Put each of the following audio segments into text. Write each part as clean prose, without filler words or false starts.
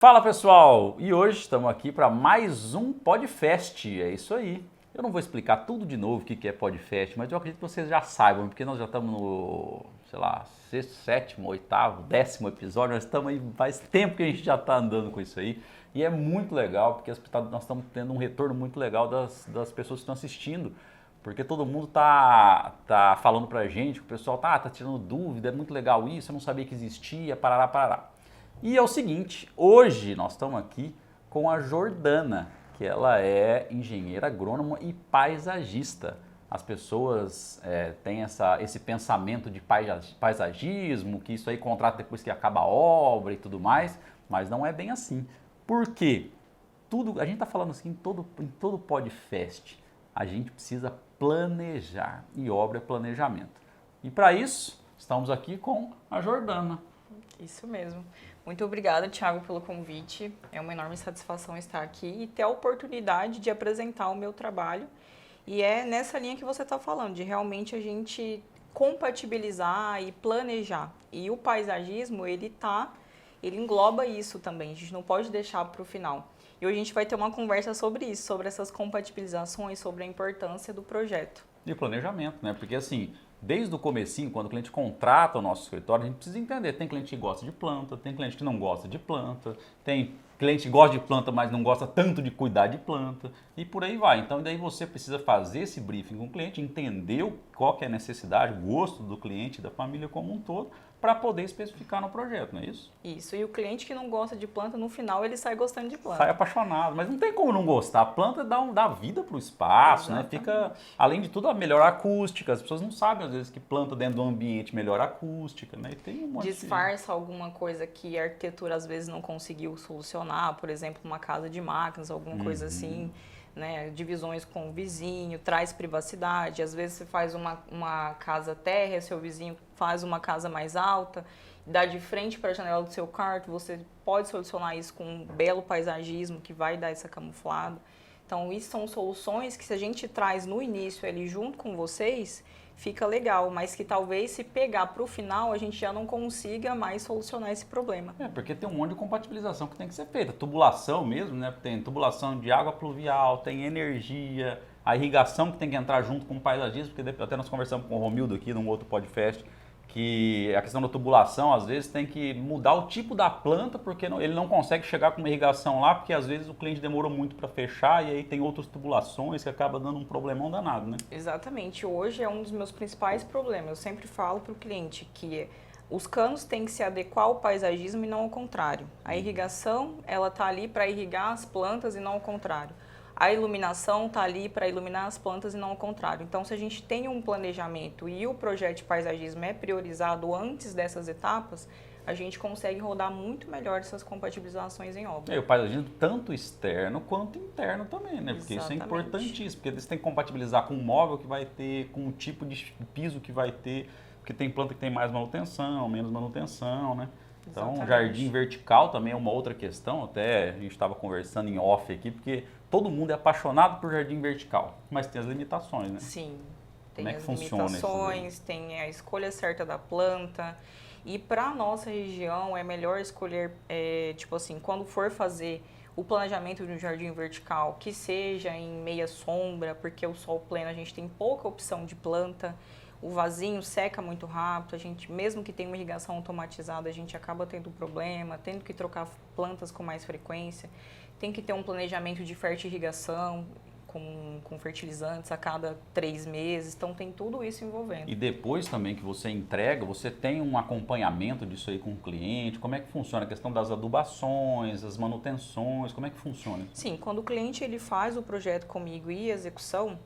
Fala pessoal, e hoje estamos aqui para mais um Podfest, é isso aí. Eu não vou explicar tudo de novo o que é Podfest, mas eu acredito que vocês já saibam, porque nós já estamos no, sei lá, sexto, sétimo, oitavo, décimo episódio, nós estamos aí, faz tempo que a gente já está andando com isso aí. E é muito legal, porque nós estamos tendo um retorno muito legal das pessoas que estão assistindo. Porque todo mundo tá falando pra gente, o pessoal tá tirando dúvida, é muito legal isso, eu não sabia que existia, parará, parará. E é o seguinte, hoje nós estamos aqui com a Jordana, que ela é engenheira agrônoma e paisagista. As pessoas têm esse pensamento de paisagismo, que isso aí contrata depois que acaba a obra e tudo mais, mas não é bem assim. Por quê? A gente está falando assim em todo podcast, a gente precisa planejar, e obra é planejamento. E para isso, estamos aqui com a Jordana. Isso mesmo. Muito obrigada, Thiago, pelo convite. É uma enorme satisfação estar aqui e ter a oportunidade de apresentar o meu trabalho. E é nessa linha que você está falando, de realmente a gente compatibilizar e planejar. E o paisagismo, ele engloba isso também. A gente não pode deixar para o final. E hoje a gente vai ter uma conversa sobre isso, sobre essas compatibilizações, sobre a importância do projeto. E planejamento, né? Porque assim, desde o comecinho, quando o cliente contrata o nosso escritório, a gente precisa entender, tem cliente que gosta de planta, tem cliente que não gosta de planta, tem cliente que gosta de planta, mas não gosta tanto de cuidar de planta, e por aí vai. Então, daí você precisa fazer esse briefing com o cliente, entender qual que é a necessidade, o gosto do cliente, da família como um todo, para poder especificar no projeto, não é isso? Isso, e o cliente que não gosta de planta, no final ele sai gostando de planta. Sai apaixonado, mas não tem como não gostar. A planta dá vida para o espaço, né? Fica, além de tudo, a melhor acústica. As pessoas não sabem, às vezes, que planta dentro do ambiente melhora a acústica, né? E tem um monte disfarça alguma coisa que a arquitetura às vezes não conseguiu solucionar, por exemplo, uma casa de máquinas, alguma coisa assim, né? Divisões com o vizinho, traz privacidade. Às vezes você faz uma casa térrea, seu vizinho faz uma casa mais alta, dá de frente para a janela do seu quarto, você pode solucionar isso com um belo paisagismo que vai dar essa camuflada. Então, isso são soluções que se a gente traz no início ali junto com vocês, fica legal, mas que talvez se pegar para o final a gente já não consiga mais solucionar esse problema. Porque tem um monte de compatibilização que tem que ser feita. Tubulação mesmo, né? Tem tubulação de água pluvial, tem energia, a irrigação que tem que entrar junto com o paisagismo, porque até nós conversamos com o Romildo aqui num outro podcast, que a questão da tubulação, às vezes, tem que mudar o tipo da planta, porque ele não consegue chegar com uma irrigação lá, porque às vezes o cliente demorou muito para fechar e aí tem outras tubulações que acaba dando um problemão danado, né? Exatamente. Hoje é um dos meus principais problemas. Eu sempre falo para o cliente que os canos têm que se adequar ao paisagismo e não ao contrário. A irrigação, ela está ali para irrigar as plantas e não ao contrário. A iluminação está ali para iluminar as plantas e não ao contrário. Então, se a gente tem um planejamento e o projeto de paisagismo é priorizado antes dessas etapas, a gente consegue rodar muito melhor essas compatibilizações em obra. E o paisagismo tanto externo quanto interno também, né? Porque Exatamente. isso é importantíssimo, porque você tem que compatibilizar com o móvel que vai ter, com o tipo de piso que vai ter, porque tem planta que tem mais manutenção, menos manutenção, né? Então, Exatamente. jardim vertical também é uma outra questão, até a gente estava conversando em off aqui, porque todo mundo é apaixonado por jardim vertical, mas tem as limitações, né? Sim, tem Como é que as funciona isso limitações, tem a escolha certa da planta. E para a nossa região é melhor escolher, tipo assim, quando for fazer o planejamento de um jardim vertical, que seja em meia sombra, porque o sol pleno a gente tem pouca opção de planta. O vasinho seca muito rápido, a gente, mesmo que tenha uma irrigação automatizada, a gente acaba tendo problema, tendo que trocar plantas com mais frequência. Tem que ter um planejamento de fertirrigação com fertilizantes a cada 3 meses, então tem tudo isso envolvendo. E depois também que você entrega, você tem um acompanhamento disso aí com o cliente, como é que funciona a questão das adubações, as manutenções, como é que funciona? Sim, quando o cliente ele faz o projeto comigo e a execução,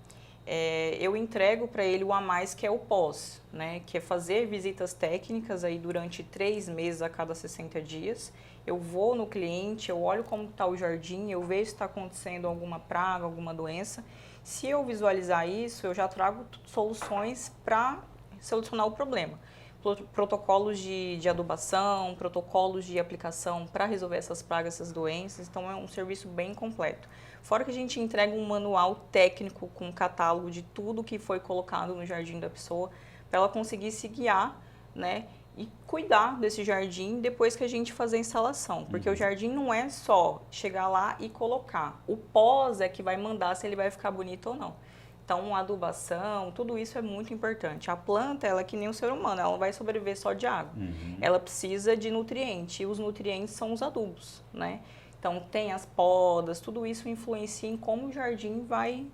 eu entrego para ele o a mais que é o pós, né? Que é fazer visitas técnicas aí durante 3 meses a cada 60 dias. Eu vou no cliente, eu olho como está o jardim, eu vejo se está acontecendo alguma praga, alguma doença. Se eu visualizar isso, eu já trago soluções para solucionar o problema. Protocolos de adubação, protocolos de aplicação para resolver essas pragas, essas doenças. Então, é um serviço bem completo. Fora que a gente entrega um manual técnico com um catálogo de tudo que foi colocado no jardim da pessoa, para ela conseguir se guiar, né, e cuidar desse jardim depois que a gente fazer a instalação. Porque o jardim não é só chegar lá e colocar. O pós é que vai mandar se ele vai ficar bonito ou não. Então, adubação, tudo isso é muito importante. A planta, ela é que nem o ser humano, ela não vai sobreviver só de água. Ela precisa de nutriente, e os nutrientes são os adubos, né? Então, tem as podas, tudo isso influencia em como o jardim vai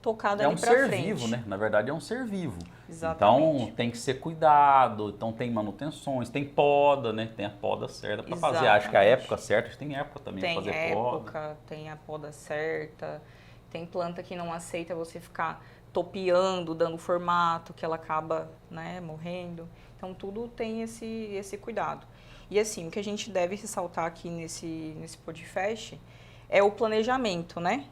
tocar dali pra frente. É um ser vivo, né? Na verdade, é um ser vivo. Exatamente. Então, tem que ser cuidado, então tem manutenções, tem poda, né? Tem a poda certa para fazer. Acho que a época certa, tem época também para fazer poda. Tem a poda certa. Tem planta que não aceita você ficar topeando, dando formato, que ela acaba, né, morrendo. Então, tudo tem esse cuidado. E assim, o que a gente deve ressaltar aqui nesse podcast é o planejamento, né?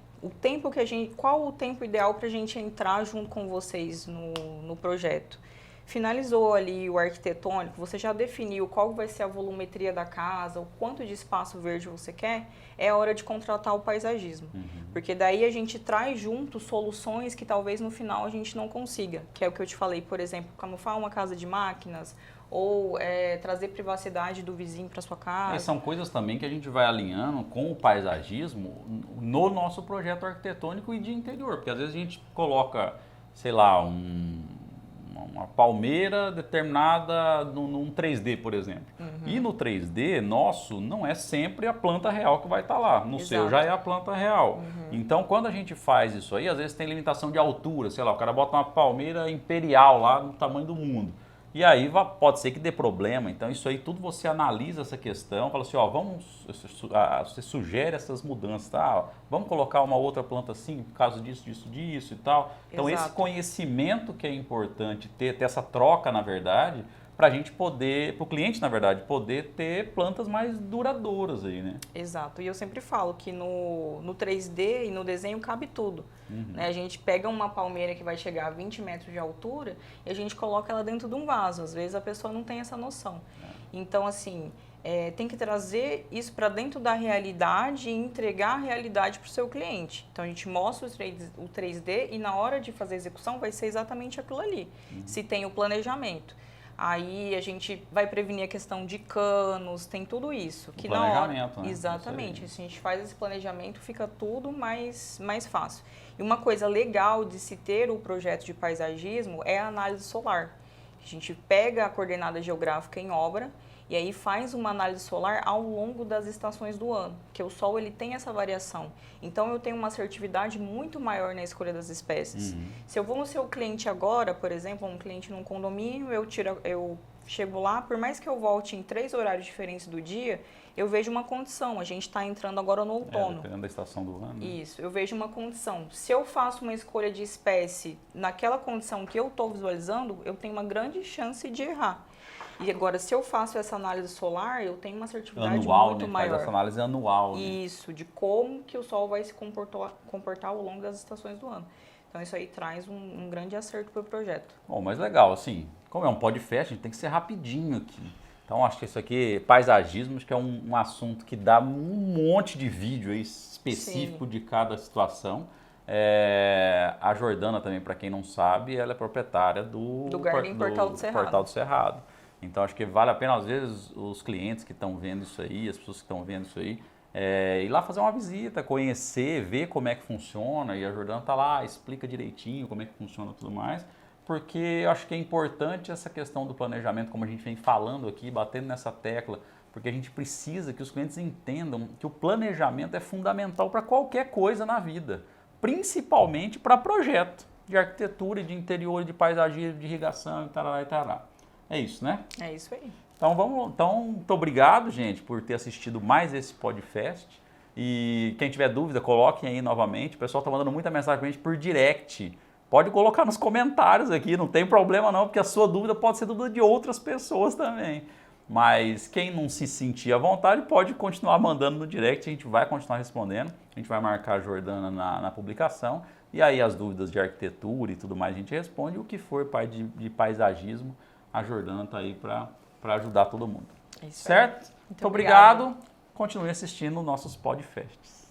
Qual o tempo ideal para a gente entrar junto com vocês no projeto? Finalizou ali o arquitetônico, você já definiu qual vai ser a volumetria da casa, o quanto de espaço verde você quer, é hora de contratar o paisagismo. Porque daí a gente traz junto soluções que talvez no final a gente não consiga, que é o que eu te falei, por exemplo, camuflar uma casa de máquinas, ou trazer privacidade do vizinho para sua casa. E são coisas também que a gente vai alinhando com o paisagismo no nosso projeto arquitetônico e de interior, porque às vezes a gente coloca, sei lá, uma palmeira determinada num 3D, por exemplo. E no 3D nosso não é sempre a planta real que vai estar lá. No seu já é a planta real. Então, quando a gente faz isso aí, às vezes tem limitação de altura, sei lá, o cara bota uma palmeira imperial lá no tamanho do mundo. E aí pode ser que dê problema, então isso aí tudo você analisa essa questão, fala assim, ó, você sugere essas mudanças, tá? Vamos colocar uma outra planta assim, por causa disso e tal. Então esse conhecimento que é importante ter essa troca, na verdade, para a gente poder, para o cliente, na verdade, poder ter plantas mais duradouras aí, né? Exato, e eu sempre falo que no 3D e no desenho cabe tudo. Né? A gente pega uma palmeira que vai chegar a 20 metros de altura e a gente coloca ela dentro de um vaso. Às vezes a pessoa não tem essa noção. Então, assim, tem que trazer isso para dentro da realidade e entregar a realidade para o seu cliente. Então, a gente mostra o 3D e na hora de fazer a execução vai ser exatamente aquilo ali, se tem o planejamento. Aí a gente vai prevenir a questão de canos, tem tudo isso. Que na hora, né? exatamente, se a gente faz esse planejamento, fica tudo mais fácil. E uma coisa legal de se ter o projeto de paisagismo é a análise solar. A gente pega a coordenada geográfica em obra e aí faz uma análise solar ao longo das estações do ano, porque o Sol ele tem essa variação. Então eu tenho uma assertividade muito maior na escolha das espécies. Se eu vou no seu cliente agora, por exemplo, um cliente num condomínio, eu chego lá, por mais que eu volte em 3 horários diferentes do dia, eu vejo uma condição. A gente está entrando agora no outono. Dependendo da estação do ano. Isso, eu vejo uma condição. Se eu faço uma escolha de espécie naquela condição que eu estou visualizando, eu tenho uma grande chance de errar. E agora, se eu faço essa análise solar, eu tenho uma assertividade muito maior. Faz essa análise anual. Isso, de como que o Sol vai se comportar ao longo das estações do ano. Então, isso aí traz um grande acerto para o projeto. Bom, mas legal, assim, como é um podcast, a gente tem que ser rapidinho aqui. Então, acho que isso aqui, paisagismo, acho que é um assunto que dá um monte de vídeo aí específico de cada situação. A Jordana também, para quem não sabe, ela é proprietária do Garden Portal do Cerrado. Então, acho que vale a pena, às vezes, os clientes que estão vendo isso aí, as pessoas que estão vendo isso aí, ir lá fazer uma visita, conhecer, ver como é que funciona. E a Jordana está lá, explica direitinho como é que funciona e tudo mais. Porque eu acho que é importante essa questão do planejamento, como a gente vem falando aqui, batendo nessa tecla, porque a gente precisa que os clientes entendam que o planejamento é fundamental para qualquer coisa na vida, principalmente para projeto de arquitetura, de interior, de paisagismo, de irrigação e tarará e tarará. É isso, né? É isso aí. Então, muito obrigado, gente, por ter assistido mais esse podcast. E quem tiver dúvida, coloquem aí novamente. O pessoal está mandando muita mensagem para a gente por direct. Pode colocar nos comentários aqui, não tem problema não, porque a sua dúvida pode ser dúvida de outras pessoas também. Mas quem não se sentir à vontade pode continuar mandando no direct, a gente vai continuar respondendo. A gente vai marcar a Jordana na publicação. E aí as dúvidas de arquitetura e tudo mais a gente responde. O que for de paisagismo, a Jordana está aí para ajudar todo mundo. Isso certo? Muito obrigado. Continue assistindo nossos podcasts.